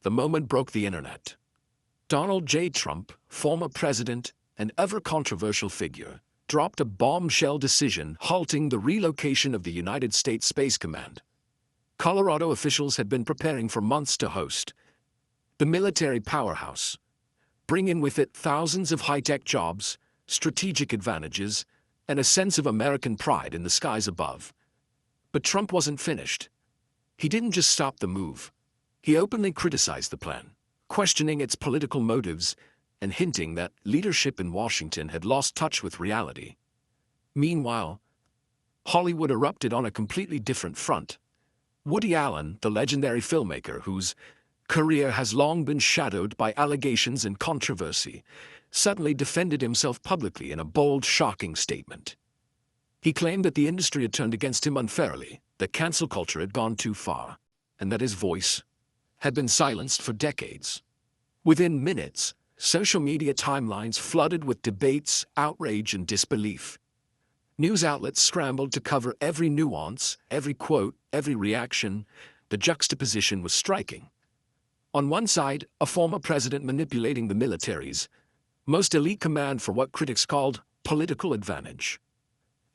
the moment broke the internet. Donald J. Trump, former president and ever-controversial figure, dropped a bombshell decision halting the relocation of the United States Space Command. Colorado officials had been preparing for months to host the military powerhouse, bringing with it thousands of high-tech jobs, strategic advantages, and a sense of American pride in the skies above. But Trump wasn't finished. He didn't just stop the move. He openly criticized the plan, questioning its political motives and hinting that leadership in Washington had lost touch with reality. Meanwhile, Hollywood erupted on a completely different front. Woody Allen, the legendary filmmaker whose career has long been shadowed by allegations and controversy, suddenly defended himself publicly in a bold, shocking statement. He claimed that the industry had turned against him unfairly, that cancel culture had gone too far, and that his voice had been silenced for decades. Within minutes, social media timelines flooded with debates, outrage, and disbelief. News outlets scrambled to cover every nuance, every quote, every reaction. The juxtaposition was striking. On one side, a former president manipulating the military's most elite command for what critics called political advantage.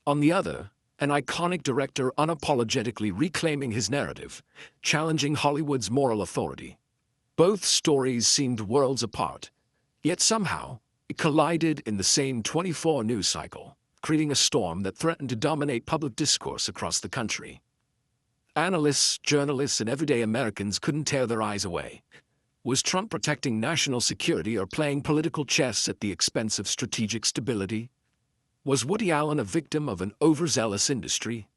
On the other, an iconic director unapologetically reclaiming his narrative, challenging Hollywood's moral authority. Both stories seemed worlds apart, yet somehow it collided in the same 24 news cycle, creating a storm that threatened to dominate public discourse across the country. Analysts, journalists, and everyday Americans couldn't tear their eyes away. Was Trump protecting national security or playing political chess at the expense of strategic stability? Was Woody Allen a victim of an overzealous industry,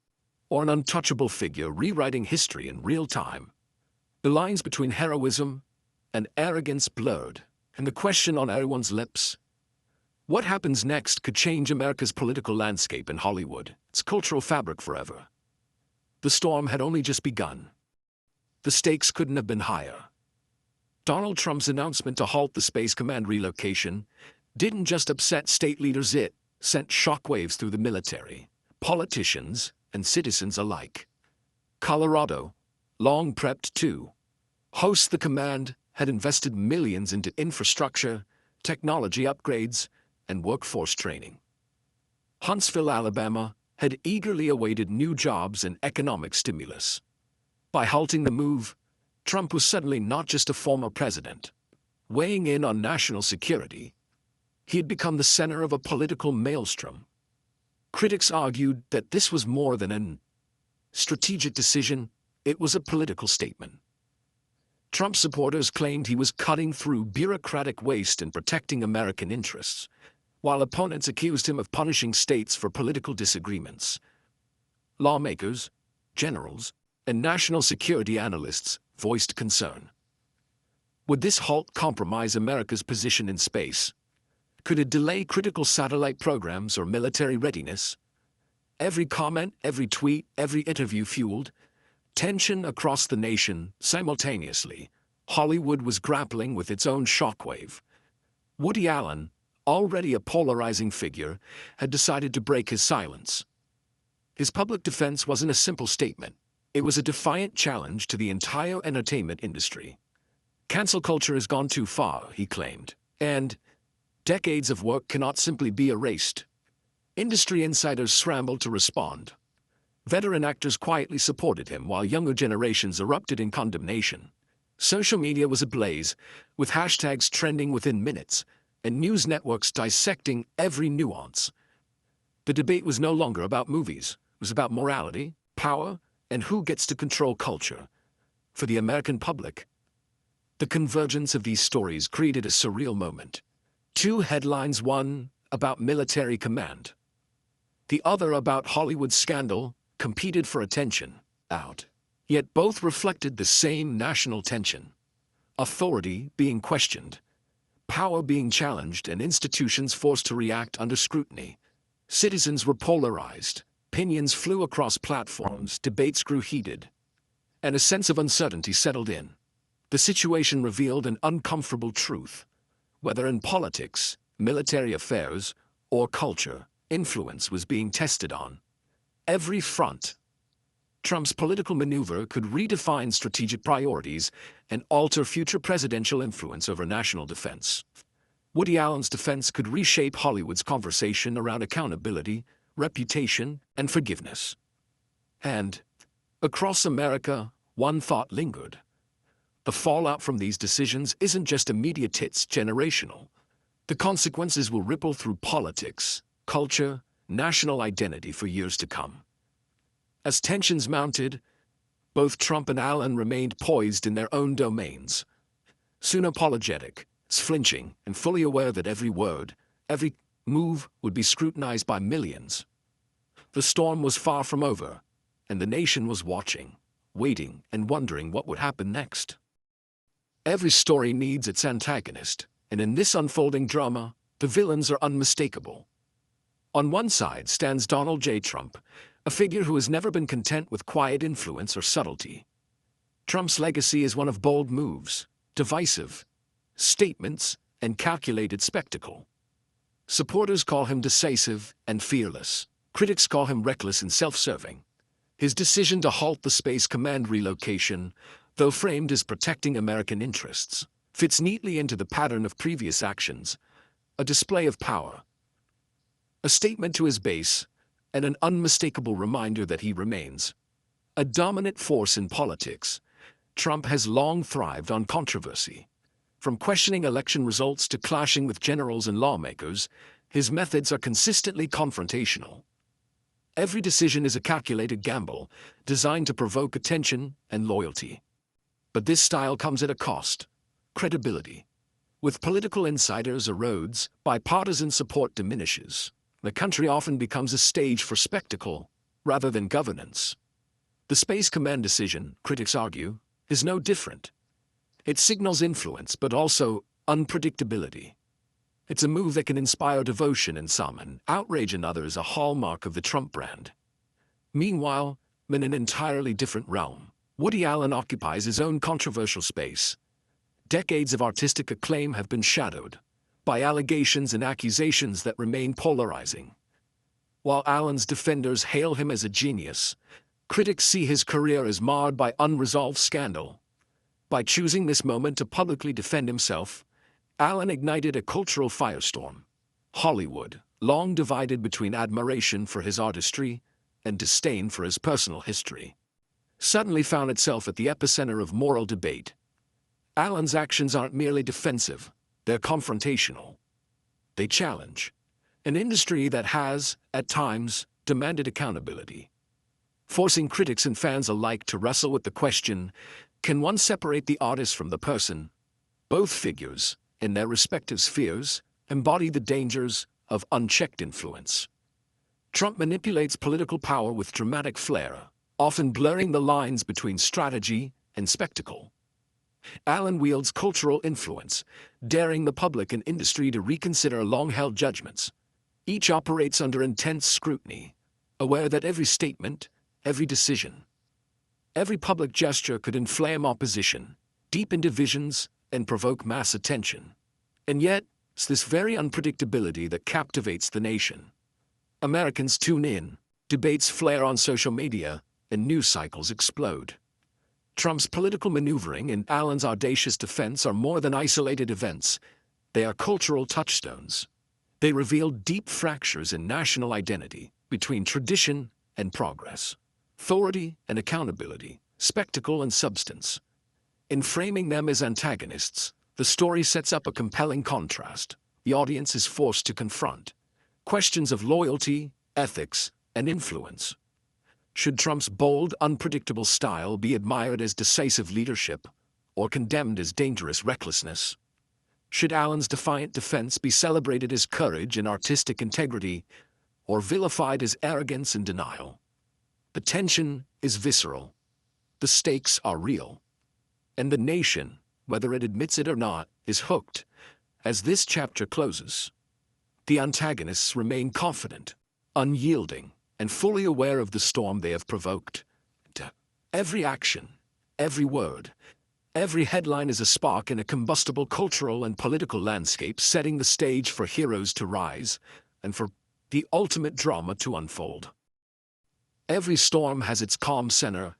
or an untouchable figure rewriting history in real time? The lines between heroism and arrogance blurred, and the question on everyone's lips: what happens next could change America's political landscape in Hollywood, its cultural fabric forever. The storm had only just begun. The stakes couldn't have been higher. Donald Trump's announcement to halt the Space Command relocation didn't just upset state leaders, it sent shockwaves through the military, politicians, and citizens alike. Colorado, long prepped to host the command, had invested millions into infrastructure, technology upgrades, and workforce training. Huntsville, Alabama, had eagerly awaited new jobs and economic stimulus. By halting the move, Trump was suddenly not just a former president, weighing in on national security. He had become the center of a political maelstrom. Critics argued that this was more than a strategic decision, it was a political statement. Trump supporters claimed he was cutting through bureaucratic waste and protecting American interests, while opponents accused him of punishing states for political disagreements. Lawmakers, generals, and national security analysts voiced concern. Would this halt compromise America's position in space? Could it delay critical satellite programs or military readiness? Every comment, every tweet, every interview fueled tension across the nation simultaneously. Hollywood was grappling with its own shockwave. Woody Allen, already a polarizing figure, had decided to break his silence. His public defense wasn't a simple statement. It was a defiant challenge to the entire entertainment industry. Cancel culture has gone too far, he claimed, and decades of work cannot simply be erased. Industry insiders scrambled to respond. Veteran actors quietly supported him while younger generations erupted in condemnation. Social media was ablaze, with hashtags trending within minutes, and news networks dissecting every nuance. The debate was no longer about movies. It was about morality, power, and who gets to control culture. For the American public, the convergence of these stories created a surreal moment. Two headlines, one about military command, the other about Hollywood scandal, competed for attention. Yet both reflected the same national tension. Authority being questioned, power being challenged, and institutions forced to react under scrutiny. Citizens were polarized, opinions flew across platforms, debates grew heated, and a sense of uncertainty settled in. The situation revealed an uncomfortable truth. Whether in politics, military affairs, or culture, influence was being tested on every front. Trump's political maneuver could redefine strategic priorities and alter future presidential influence over national defense. Woody Allen's defense could reshape Hollywood's conversation around accountability, reputation, and forgiveness. And, across America, one thought lingered. The fallout from these decisions isn't just immediate, it's generational. The consequences will ripple through politics, culture, national identity for years to come. As tensions mounted, both Trump and Allen remained poised in their own domains. Soon apologetic, flinching, and fully aware that every word, every move would be scrutinized by millions. The storm was far from over, and the nation was watching, waiting, and wondering what would happen next. Every story needs its antagonist, and in this unfolding drama, the villains are unmistakable. On one side stands Donald J. Trump, a figure who has never been content with quiet influence or subtlety. Trump's legacy is one of bold moves, divisive statements, and calculated spectacle. Supporters call him decisive and fearless. Critics call him reckless and self-serving. His decision to halt the Space Command relocation, though framed as protecting American interests, fits neatly into the pattern of previous actions, a display of power, a statement to his base, and an unmistakable reminder that he remains a dominant force in politics. Trump has long thrived on controversy. From questioning election results to clashing with generals and lawmakers, his methods are consistently confrontational. Every decision is a calculated gamble, designed to provoke attention and loyalty. But this style comes at a cost: credibility. With political insiders erodes, bipartisan support diminishes. The country often becomes a stage for spectacle, rather than governance. The Space Command decision, critics argue, is no different. It signals influence, but also unpredictability. It's a move that can inspire devotion in some and outrage in others, a hallmark of the Trump brand. Meanwhile, in an entirely different realm, Woody Allen occupies his own controversial space. Decades of artistic acclaim have been shadowed by allegations and accusations that remain polarizing. While Allen's defenders hail him as a genius, critics see his career as marred by unresolved scandal. By choosing this moment to publicly defend himself, Allen ignited a cultural firestorm. Hollywood, long divided between admiration for his artistry and disdain for his personal history, suddenly found itself at the epicenter of moral debate. Allen's actions aren't merely defensive, they're confrontational. They challenge an industry that has, at times, demanded accountability, forcing critics and fans alike to wrestle with the question: can one separate the artist from the person? Both figures, in their respective spheres, embody the dangers of unchecked influence. Trump manipulates political power with dramatic flair, often blurring the lines between strategy and spectacle. Allen wields cultural influence, daring the public and industry to reconsider long-held judgments. Each operates under intense scrutiny, aware that every statement, every decision, every public gesture could inflame opposition, deepen divisions, and provoke mass attention. And yet, it's this very unpredictability that captivates the nation. Americans tune in, debates flare on social media, and news cycles explode. Trump's political maneuvering and Allen's audacious defense are more than isolated events. They are cultural touchstones. They reveal deep fractures in national identity between tradition and progress, authority and accountability, spectacle and substance. In framing them as antagonists, the story sets up a compelling contrast. The audience is forced to confront questions of loyalty, ethics, and influence. Should Trump's bold, unpredictable style be admired as decisive leadership, or condemned as dangerous recklessness? Should Allen's defiant defense be celebrated as courage and artistic integrity, or vilified as arrogance and denial? The tension is visceral. The stakes are real. And the nation, whether it admits it or not, is hooked. As this chapter closes, the antagonists remain confident, unyielding, and fully aware of the storm they have provoked. Every action, every word, every headline is a spark in a combustible cultural and political landscape, setting the stage for heroes to rise and for the ultimate drama to unfold. Every storm has its calm center,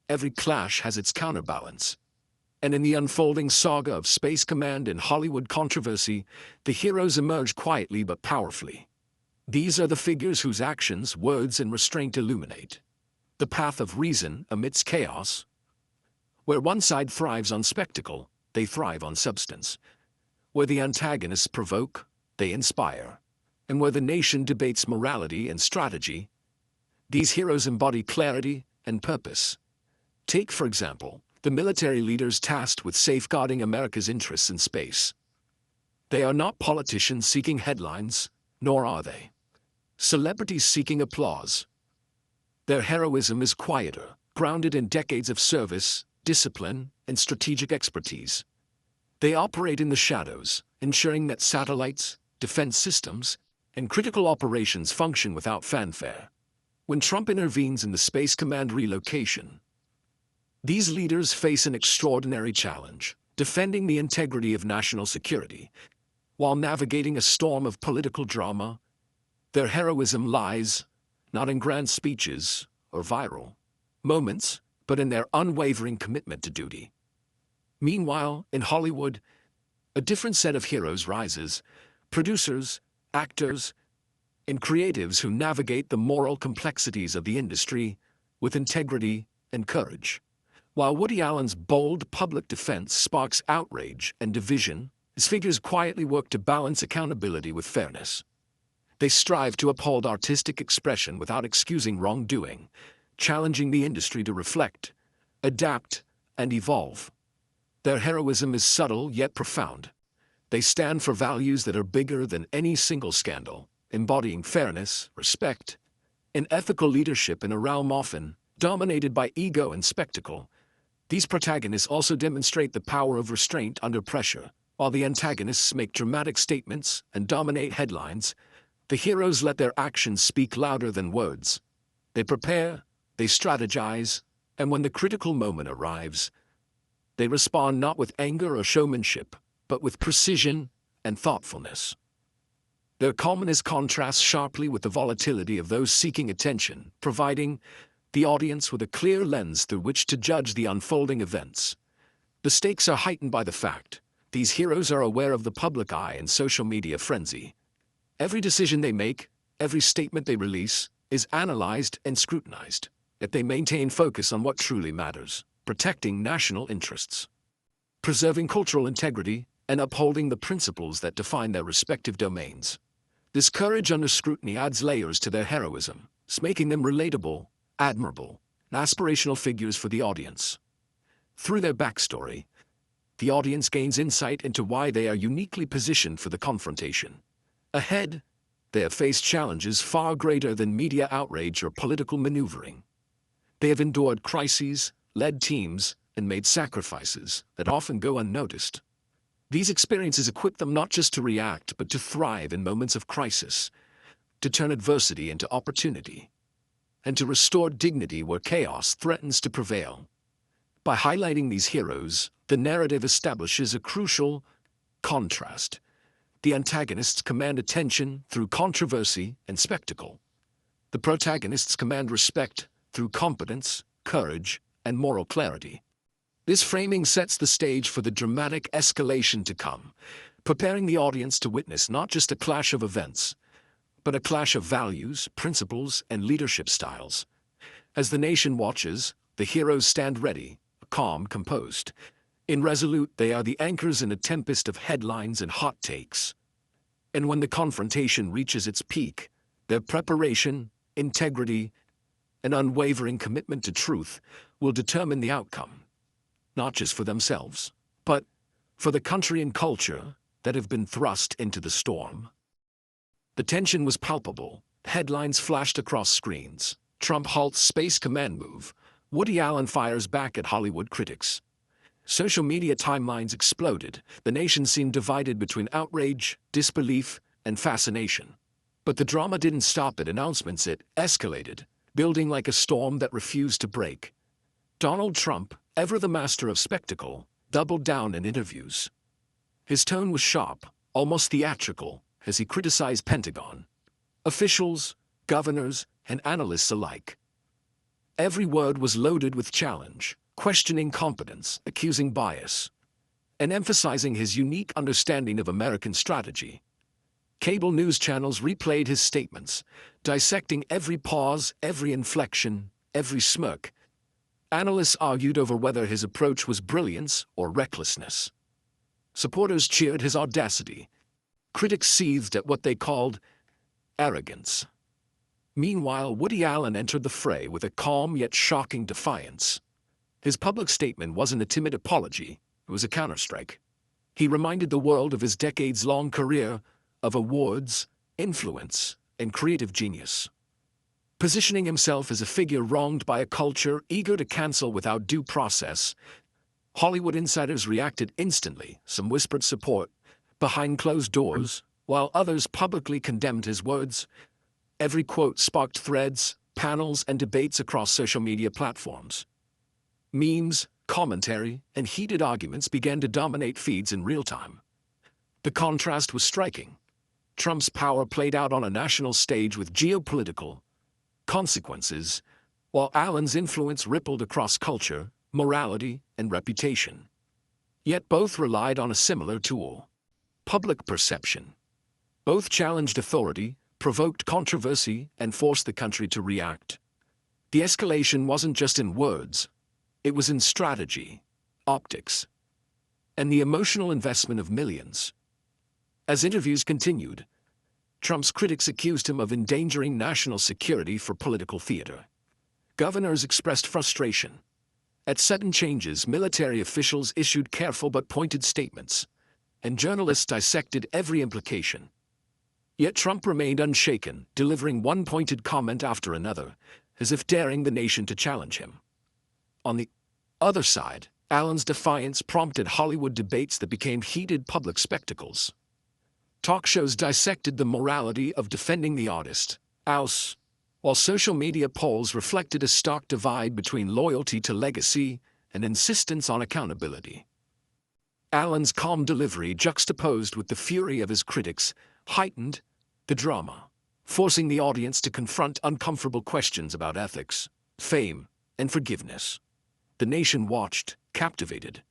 every clash has its counterbalance. And in the unfolding saga of Space Command and Hollywood controversy, the heroes emerge quietly but powerfully. These are the figures whose actions, words, and restraint illuminate the path of reason amidst chaos. Where one side thrives on spectacle, they thrive on substance. Where the antagonists provoke, they inspire. And where the nation debates morality and strategy, these heroes embody clarity and purpose. Take, for example, the military leaders tasked with safeguarding America's interests in space. They are not politicians seeking headlines, nor are they celebrities seeking applause. Their heroism is quieter, grounded in decades of service, discipline, and strategic expertise. They operate in the shadows, ensuring that satellites, defense systems, and critical operations function without fanfare. When Trump intervenes in the Space Command relocation, these leaders face an extraordinary challenge, defending the integrity of national security. While navigating a storm of political drama, their heroism lies not in grand speeches or viral moments, but in their unwavering commitment to duty. Meanwhile, in Hollywood, a different set of heroes rises: producers, actors, and creatives who navigate the moral complexities of the industry with integrity and courage. While Woody Allen's bold public defense sparks outrage and division, his figures quietly work to balance accountability with fairness. They strive to uphold artistic expression without excusing wrongdoing, challenging the industry to reflect, adapt, and evolve. Their heroism is subtle yet profound. They stand for values that are bigger than any single scandal, embodying fairness, respect, and ethical leadership in a realm often dominated by ego and spectacle. These protagonists also demonstrate the power of restraint under pressure. While the antagonists make dramatic statements and dominate headlines, the heroes let their actions speak louder than words. They prepare, they strategize, and when the critical moment arrives, they respond not with anger or showmanship, but with precision and thoughtfulness. Their calmness contrasts sharply with the volatility of those seeking attention, providing the audience with a clear lens through which to judge the unfolding events. The stakes are heightened by the fact these heroes are aware of the public eye and social media frenzy. Every decision they make, every statement they release, is analyzed and scrutinized, yet they maintain focus on what truly matters: protecting national interests, preserving cultural integrity, and upholding the principles that define their respective domains. This courage under scrutiny adds layers to their heroism, making them relatable, admirable, and aspirational figures for the audience. Through their backstory, the audience gains insight into why they are uniquely positioned for the confrontation. Ahead, they have faced challenges far greater than media outrage or political maneuvering. They have endured crises, led teams, and made sacrifices that often go unnoticed. These experiences equip them not just to react, but to thrive in moments of crisis, to turn adversity into opportunity, and to restore dignity where chaos threatens to prevail. By highlighting these heroes, the narrative establishes a crucial contrast. The antagonists command attention through controversy and spectacle. The protagonists command respect through competence, courage, and moral clarity. This framing sets the stage for the dramatic escalation to come, preparing the audience to witness not just a clash of events, but a clash of values, principles, and leadership styles. As the nation watches, the heroes stand ready, calm, composed. Irresolute, they are the anchors in a tempest of headlines and hot takes. And when the confrontation reaches its peak, their preparation, integrity, and unwavering commitment to truth will determine the outcome, not just for themselves, but for the country and culture that have been thrust into the storm. The tension was palpable. Headlines flashed across screens. Trump halts Space Command move. Woody Allen fires back at Hollywood critics. Social media timelines exploded. The nation seemed divided between outrage, disbelief, and fascination. But the drama didn't stop at announcements. It escalated, building like a storm that refused to break. Donald Trump, ever the master of spectacle, doubled down in interviews. His tone was sharp, almost theatrical, as he criticized Pentagon, officials, governors, and analysts alike. Every word was loaded with challenge, questioning competence, accusing bias, and emphasizing his unique understanding of American strategy. Cable news channels replayed his statements, dissecting every pause, every inflection, every smirk. Analysts argued over whether his approach was brilliance or recklessness. Supporters cheered his audacity. Critics seethed at what they called arrogance. Meanwhile, Woody Allen entered the fray with a calm yet shocking defiance. His public statement wasn't a timid apology, it was a counterstrike. He reminded the world of his decades-long career of awards, influence, and creative genius. Positioning himself as a figure wronged by a culture eager to cancel without due process, Hollywood insiders reacted instantly, some whispered support behind closed doors, while others publicly condemned his words. Every quote sparked threads, panels, and debates across social media platforms. Memes, commentary, and heated arguments began to dominate feeds in real time. The contrast was striking. Trump's power played out on a national stage with geopolitical consequences, while Allen's influence rippled across culture, morality, and reputation. Yet both relied on a similar tool: public perception. Both challenged authority, provoked controversy, and forced the country to react. The escalation wasn't just in words, it was in strategy, optics, and the emotional investment of millions. As interviews continued, Trump's critics accused him of endangering national security for political theater. Governors expressed frustration. At sudden changes, military officials issued careful but pointed statements, and journalists dissected every implication. Yet Trump remained unshaken, delivering one pointed comment after another, as if daring the nation to challenge him. On the other side, Allen's defiance prompted Hollywood debates that became heated public spectacles. Talk shows dissected the morality of defending the artist, while social media polls reflected a stark divide between loyalty to legacy and insistence on accountability. Allen's calm delivery, juxtaposed with the fury of his critics, heightened the drama, forcing the audience to confront uncomfortable questions about ethics, fame, and forgiveness. The nation watched, captivated.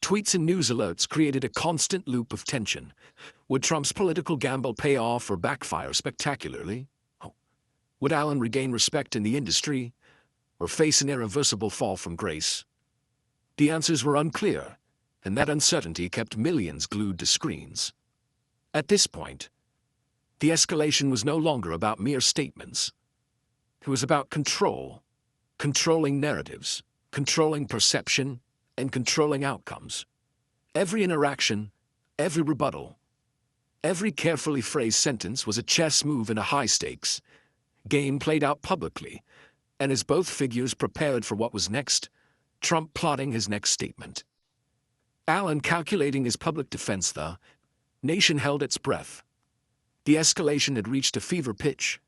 Tweets and news alerts created a constant loop of tension. Would Trump's political gamble pay off or backfire spectacularly? Would Allen regain respect in the industry or face an irreversible fall from grace? The answers were unclear, and that uncertainty kept millions glued to screens. At this point, the escalation was no longer about mere statements. It was about control, controlling narratives, controlling perception, and controlling outcomes. Every interaction, every rebuttal, every carefully phrased sentence was a chess move in a high-stakes game played out publicly, and as both figures prepared for what was next, Trump plotting his next statement, Allen calculating his public defense, the nation held its breath. The escalation had reached a fever pitch.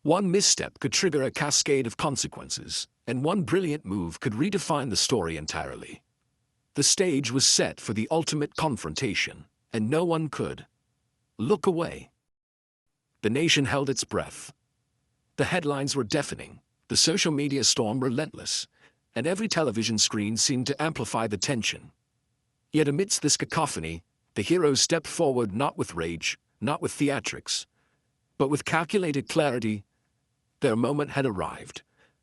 One misstep could trigger a cascade of consequences, and one brilliant move could redefine the story entirely. The stage was set for the ultimate confrontation, and no one could look away. The nation held its breath. The headlines were deafening, the social media storm relentless, and every television screen seemed to amplify the tension. Yet amidst this cacophony, the heroes stepped forward not with rage, not with theatrics, but with calculated clarity. Their moment had arrived,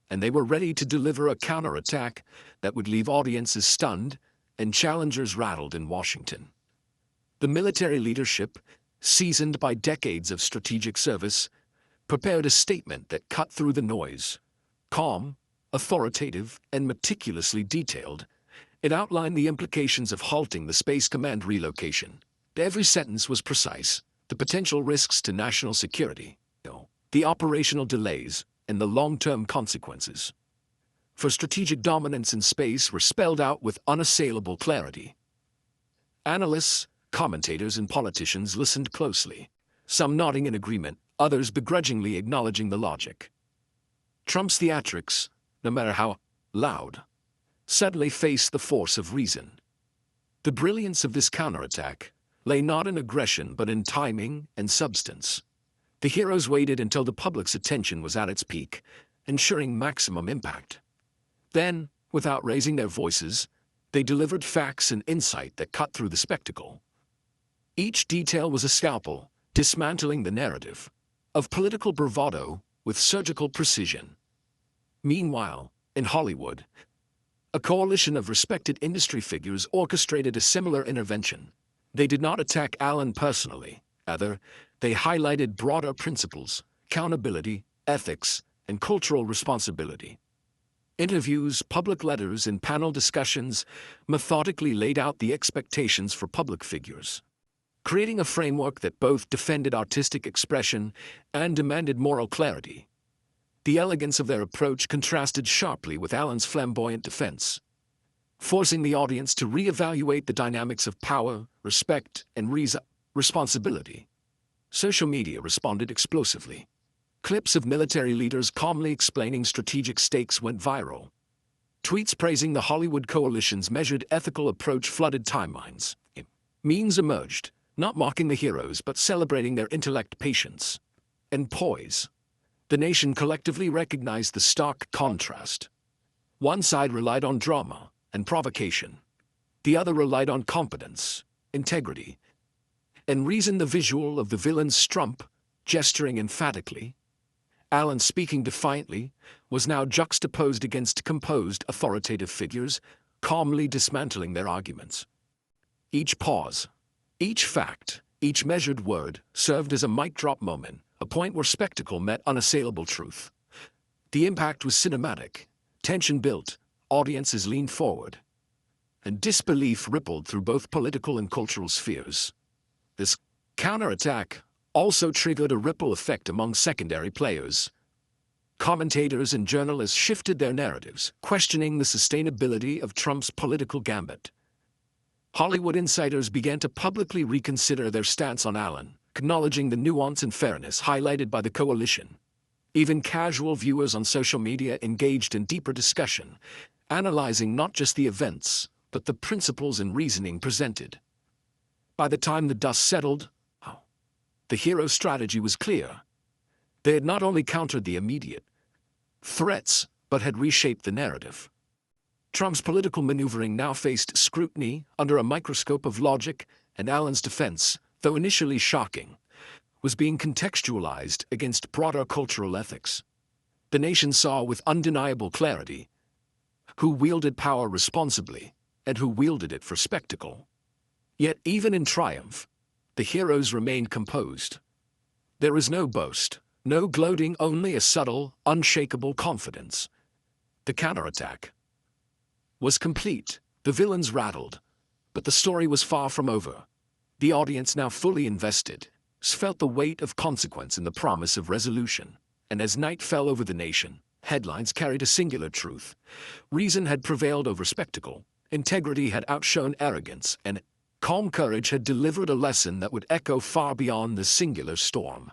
and they were ready to deliver a counterattack that would leave audiences stunned and challengers rattled in Washington. The military leadership, seasoned by decades of strategic service, prepared a statement that cut through the noise. Calm, authoritative, and meticulously detailed, it outlined the implications of halting the Space Command relocation. Every sentence was precise: the potential risks to national security, the operational delays, and the long-term consequences for strategic dominance in space were spelled out with unassailable clarity. Analysts, commentators, and politicians listened closely, some nodding in agreement, others begrudgingly acknowledging the logic. Trump's theatrics, no matter how loud, suddenly faced the force of reason. The brilliance of this counterattack lay not in aggression but in timing and substance. The heroes waited until the public's attention was at its peak, ensuring maximum impact. Then, without raising their voices, they delivered facts and insight that cut through the spectacle. Each detail was a scalpel, dismantling the narrative of political bravado with surgical precision. Meanwhile, in Hollywood, a coalition of respected industry figures orchestrated a similar intervention. They did not attack Allen personally. Rather, they highlighted broader principles: accountability, ethics, and cultural responsibility. Interviews, public letters, and panel discussions methodically laid out the expectations for public figures, creating a framework that both defended artistic expression and demanded moral clarity. The elegance of their approach contrasted sharply with Allen's flamboyant defense, forcing the audience to reevaluate the dynamics of power, respect, and responsibility. Social media responded explosively. Clips of military leaders calmly explaining strategic stakes went viral. Tweets praising the Hollywood coalition's measured ethical approach flooded timelines. Memes emerged, not mocking the heroes but celebrating their intellect, patience, and poise. The nation collectively recognized the stark contrast. One side relied on drama and provocation. The other relied on competence, integrity, and reason. The visual of the villain's Trump, gesturing emphatically, Allen speaking defiantly, was now juxtaposed against composed, authoritative figures, calmly dismantling their arguments. Each pause, each fact, each measured word served as a mic-drop moment, a point where spectacle met unassailable truth. The impact was cinematic. Tension built, audiences leaned forward, and disbelief rippled through both political and cultural spheres. This counterattack also triggered a ripple effect among secondary players. Commentators and journalists shifted their narratives, questioning the sustainability of Trump's political gambit. Hollywood insiders began to publicly reconsider their stance on Allen, acknowledging the nuance and fairness highlighted by the coalition. Even casual viewers on social media engaged in deeper discussion, analyzing not just the events, but the principles and reasoning presented. By the time the dust settled, the hero's strategy was clear. They had not only countered the immediate threats, but had reshaped the narrative. Trump's political maneuvering now faced scrutiny under a microscope of logic, and Allen's defense, though initially shocking, was being contextualized against broader cultural ethics. The nation saw with undeniable clarity who wielded power responsibly and who wielded it for spectacle. Yet even in triumph, the heroes remained composed. There was no boast, no gloating, only a subtle, unshakable confidence. The counterattack was complete. The villains rattled, but the story was far from over. The audience, now fully invested, felt the weight of consequence and the promise of resolution. And as night fell over the nation, headlines carried a singular truth. Reason had prevailed over spectacle, integrity had outshone arrogance, and calm courage had delivered a lesson that would echo far beyond the singular storm.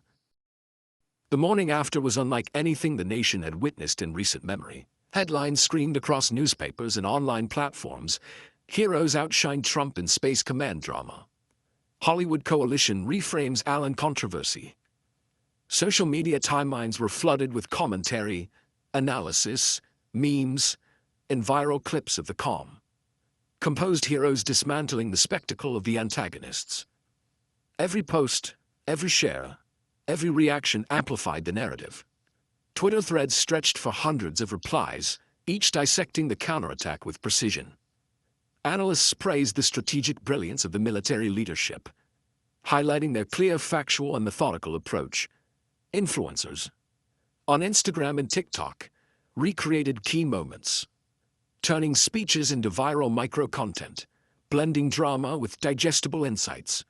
The morning after was unlike anything the nation had witnessed in recent memory. Headlines screamed across newspapers and online platforms. Heroes outshine Trump in Space Command drama. Hollywood coalition reframes Allen controversy. Social media timelines were flooded with commentary, analysis, memes, and viral clips of the calm, composed heroes dismantling the spectacle of the antagonists. Every post, every share, every reaction amplified the narrative. Twitter threads stretched for hundreds of replies, each dissecting the counterattack with precision. Analysts praised the strategic brilliance of the military leadership, highlighting their clear, factual, and methodical approach. Influencers, on Instagram and TikTok, recreated key moments, turning speeches into viral micro-content, blending drama with digestible insights.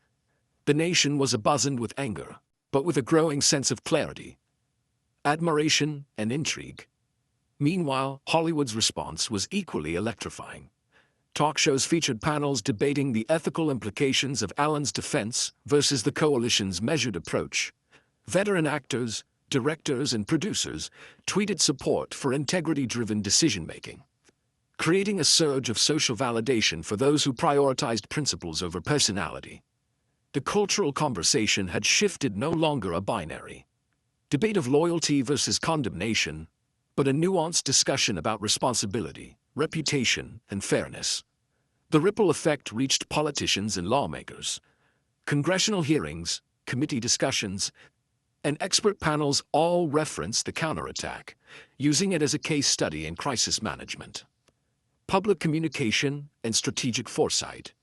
The nation was abuzz with anger, but with a growing sense of clarity, admiration, and intrigue. Meanwhile, Hollywood's response was equally electrifying. Talk shows featured panels debating the ethical implications of Allen's defense versus the coalition's measured approach. Veteran actors, directors, and producers tweeted support for integrity-driven decision-making, creating a surge of social validation for those who prioritized principles over personality. The cultural conversation had shifted, no longer a binary debate of loyalty versus condemnation, but a nuanced discussion about responsibility, reputation, and fairness. The ripple effect reached politicians and lawmakers. Congressional hearings, committee discussions, and expert panels all referenced the counterattack, using it as a case study in crisis management. Public communication and strategic foresight.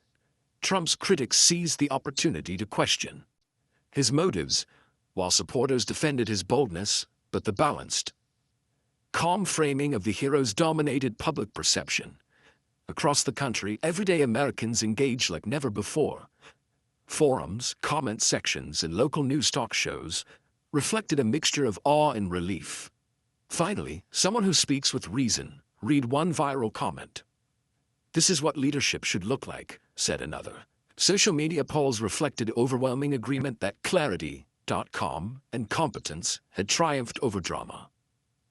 Trump's critics seized the opportunity to question his motives, while supporters defended his boldness, but the balanced, calm framing of the heroes dominated public perception. Across the country, everyday Americans engaged like never before. Forums, comment sections, and local news talk shows reflected a mixture of awe and relief. Finally, someone who speaks with reason. Read one viral comment. "This is what leadership should look like," said another. Social media polls reflected overwhelming agreement that clarity.com and competence had triumphed over drama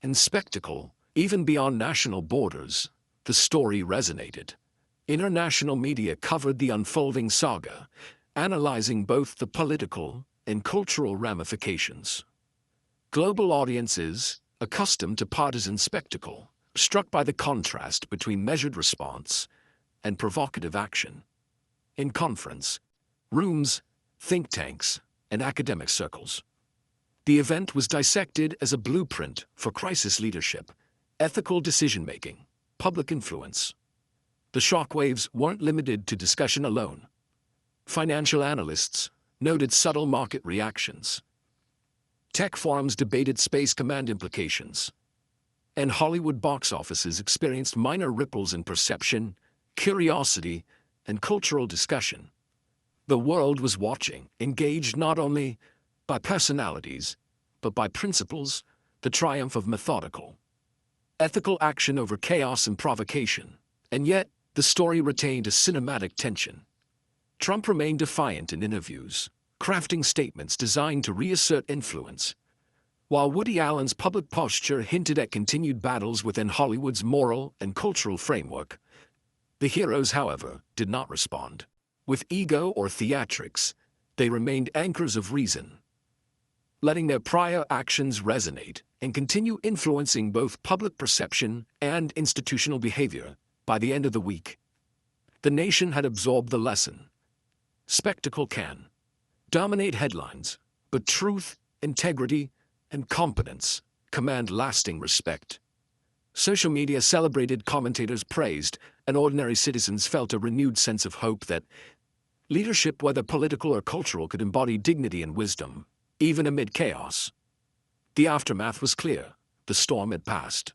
and spectacle. Even beyond national borders, the story resonated. International media covered the unfolding saga, analyzing both the political and cultural ramifications. Global audiences, accustomed to partisan spectacle, struck by the contrast between measured response and provocative action. In conference rooms, think tanks, and academic circles, the event was dissected as a blueprint for crisis leadership, ethical decision-making, public influence. The shockwaves weren't limited to discussion alone. Financial analysts noted subtle market reactions. Tech forums debated space command implications. And Hollywood box offices experienced minor ripples in perception, curiosity, and cultural discussion. The world was watching, engaged not only by personalities, but by principles, the triumph of methodical, ethical action over chaos and provocation. And yet, the story retained a cinematic tension. Trump remained defiant in interviews, crafting statements designed to reassert influence, while Woody Allen's public posture hinted at continued battles within Hollywood's moral and cultural framework. The heroes, however, did not respond with ego or theatrics. They remained anchors of reason, letting their prior actions resonate and continue influencing both public perception and institutional behavior. By the end of the week, the nation had absorbed the lesson. Spectacle can dominate headlines, but truth, integrity, and competence command lasting respect. Social media celebrated, commentators praised, and ordinary citizens felt a renewed sense of hope that leadership, whether political or cultural, could embody dignity and wisdom, even amid chaos. The aftermath was clear. The storm had passed,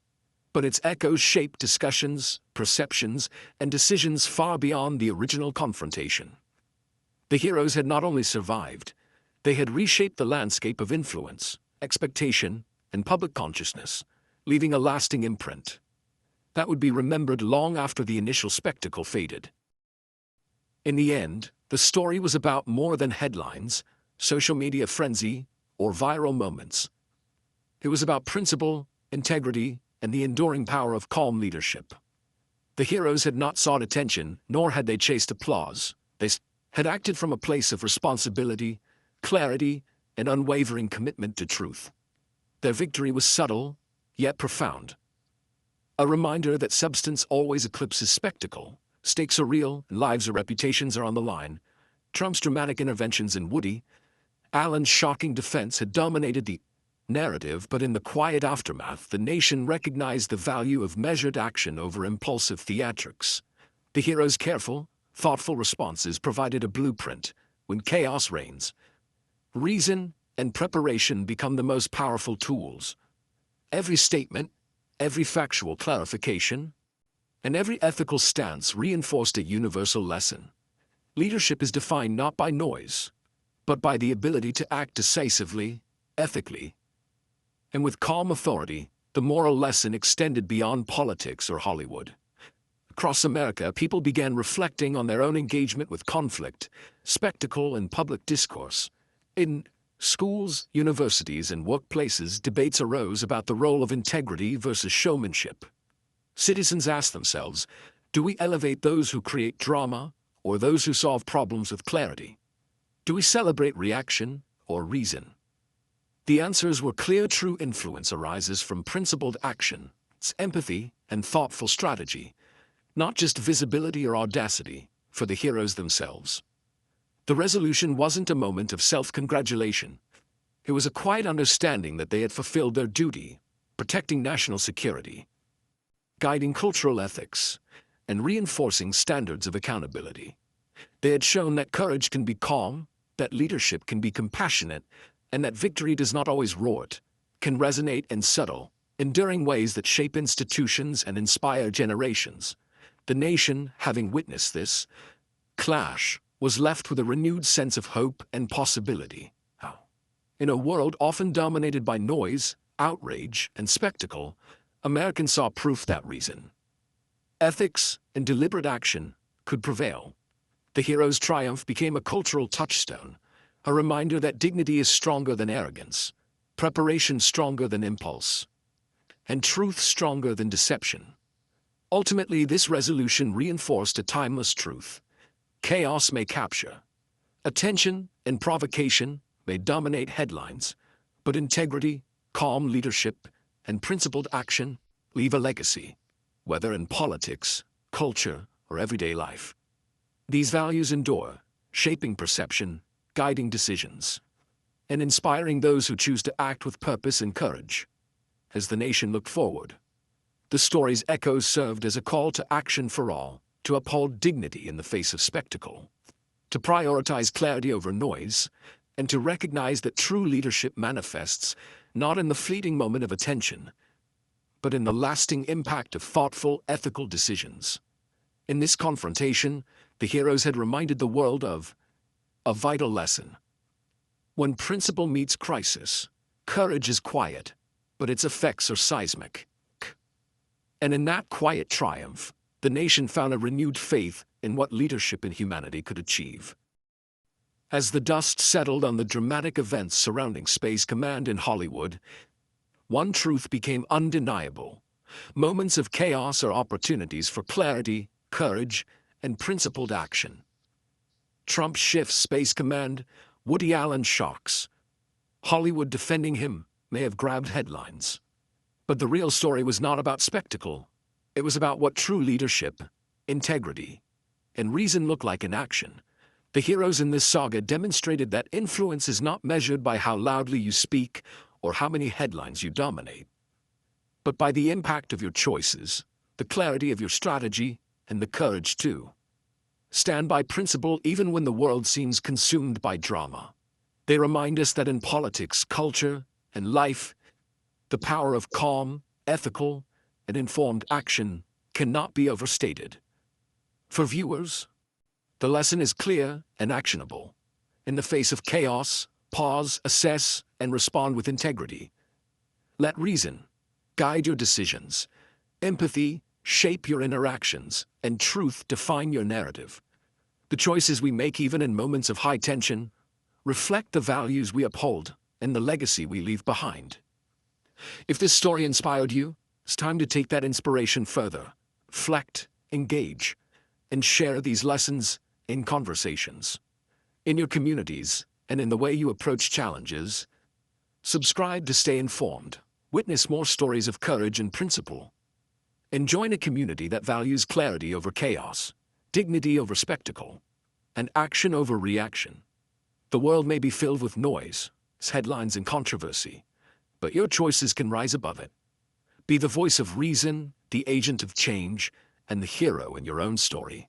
but its echoes shaped discussions, perceptions, and decisions far beyond the original confrontation. The heroes had not only survived, they had reshaped the landscape of influence, expectation, and public consciousness, leaving a lasting imprint that would be remembered long after the initial spectacle faded. In the end, the story was about more than headlines, social media frenzy, or viral moments. It was about principle, integrity, and the enduring power of calm leadership. The heroes had not sought attention, nor had they chased applause. They had acted from a place of responsibility, clarity, and unwavering commitment to truth. Their victory was subtle, yet profound. A reminder that substance always eclipses spectacle. Stakes are real, lives or reputations are on the line. Trump's dramatic interventions and Woody Allen's shocking defense had dominated the narrative, but in the quiet aftermath, the nation recognized the value of measured action over impulsive theatrics. The heroes' careful, thoughtful responses provided a blueprint. When chaos reigns, reason and preparation become the most powerful tools. Every statement, every factual clarification, and every ethical stance reinforced a universal lesson. Leadership is defined not by noise, but by the ability to act decisively, ethically, and with calm authority. The moral lesson extended beyond politics or Hollywood. Across America, people began reflecting on their own engagement with conflict, spectacle, and public discourse. In schools, universities, and workplaces, debates arose about the role of integrity versus showmanship. Citizens asked themselves, do we elevate those who create drama or those who solve problems with clarity? Do we celebrate reaction or reason? The answers were clear. True influence arises from principled action, empathy, and thoughtful strategy, not just visibility or audacity for the heroes themselves. The resolution wasn't a moment of self-congratulation. It was a quiet understanding that they had fulfilled their duty, protecting national security, guiding cultural ethics, and reinforcing standards of accountability. They had shown that courage can be calm, that leadership can be compassionate, and that victory does not always roar, can resonate in subtle, enduring ways that shape institutions and inspire generations. The nation, having witnessed this clash, was left with a renewed sense of hope and possibility. In a world often dominated by noise, outrage, and spectacle, Americans saw proof that reason, ethics, and deliberate action could prevail. The hero's triumph became a cultural touchstone, a reminder that dignity is stronger than arrogance, preparation stronger than impulse, and truth stronger than deception. Ultimately, this resolution reinforced a timeless truth. Chaos may capture attention, and provocation may dominate headlines, but integrity, calm leadership, and principled action leave a legacy, whether in politics, culture, or everyday life. These values endure, shaping perception, guiding decisions, and inspiring those who choose to act with purpose and courage. As the nation looked forward, the story's echoes served as a call to action for all, to uphold dignity in the face of spectacle, to prioritize clarity over noise, and to recognize that true leadership manifests not in the fleeting moment of attention, but in the lasting impact of thoughtful, ethical decisions. In this confrontation, the heroes had reminded the world of a vital lesson. When principle meets crisis, courage is quiet, but its effects are seismic. And in that quiet triumph, the nation found a renewed faith in what leadership and humanity could achieve. As the dust settled on the dramatic events surrounding Space Command in Hollywood, one truth became undeniable. Moments of chaos are opportunities for clarity, courage, and principled action. Trump shifts Space Command, Woody Allen shocks. Hollywood defending him may have grabbed headlines. But the real story was not about spectacle. It was about what true leadership, integrity, and reason look like in action. The heroes in this saga demonstrated that influence is not measured by how loudly you speak or how many headlines you dominate, but by the impact of your choices, the clarity of your strategy, and the courage to stand by principle even when the world seems consumed by drama. They remind us that in politics, culture, and life, the power of calm, ethical, and informed action cannot be overstated. For viewers, the lesson is clear and actionable. In the face of chaos, pause, assess, and respond with integrity. Let reason guide your decisions, empathy shape your interactions, and truth define your narrative. The choices we make even in moments of high tension reflect the values we uphold and the legacy we leave behind. If this story inspired you, it's time to take that inspiration further. Reflect, engage, and share these lessons in conversations, in your communities, and in the way you approach challenges. Subscribe to stay informed, witness more stories of courage and principle, and join a community that values clarity over chaos, dignity over spectacle, and action over reaction. The world may be filled with noise, headlines, and controversy, but your choices can rise above it. Be the voice of reason, the agent of change, and the hero in your own story.